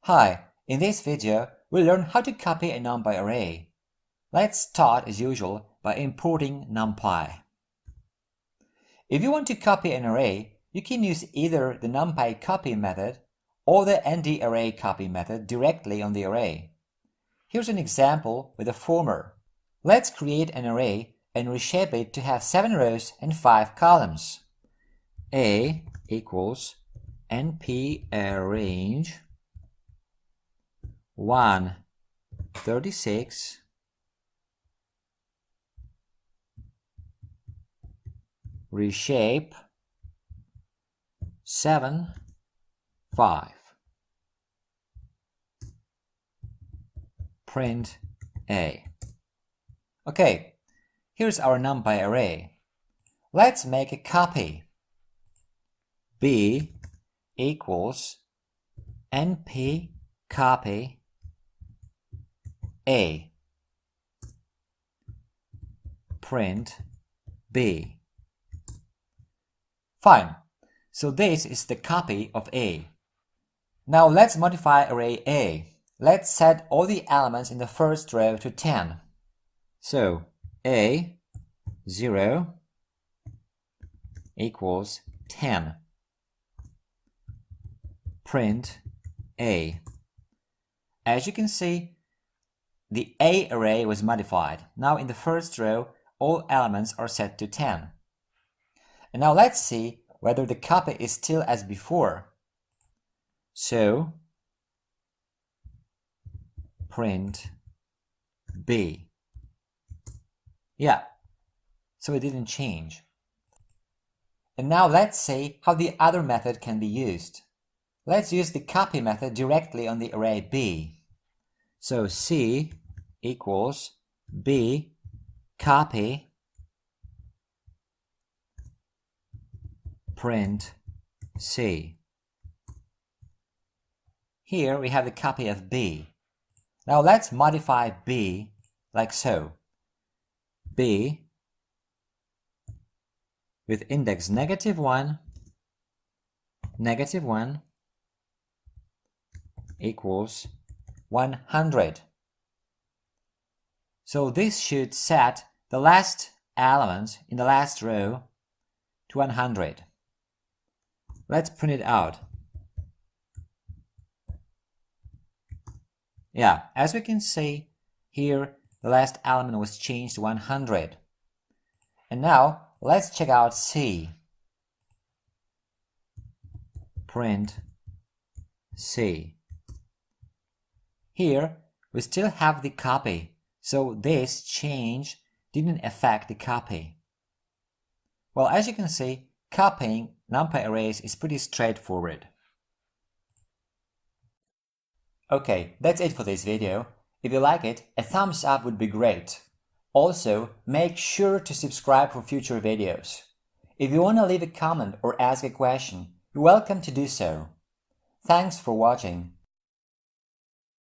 Hi, in this video, we'll learn how to copy a numpy array. Let's start as usual by importing numpy. If you want to copy an array, you can use either the numpy copy method or the ndarray copy method directly on the array. Here's an example with the former. Let's create an array and reshape it to have 7 rows and 5 columns. A equals np arrange 1, 36, reshape 7, 5, print A. Okay, here's our numpy array. Let's make a copy. B equals np copy A, print B. Fine, so this is the copy of A. Now let's modify array A. Let's set all the elements in the first row to 10. So A 0 equals 10. Print A. As you can see, the A array was modified. Now in the first row, all elements are set to 10. And now let's see whether the copy is still as before. So, print B. Yeah, so it didn't change. And now let's see how the other method can be used. Let's use the copy method directly on the array B. So C equals B copy print C. Here we have the copy of B. Now let's modify B like so. B with index -1, -1 equals 100. So this should set the last element in the last row to 100. Let's print it out. Yeah, as we can see, here the last element was changed to 100. And now let's check out C. Print C. Here we still have the copy, so this change didn't affect the copy. Well, as you can see, copying numpy arrays is pretty straightforward. Okay, that's it for this video. If you like it, a thumbs up would be great. Also, make sure to subscribe for future videos. If you want to leave a comment or ask a question, you're welcome to do so. Thanks for watching.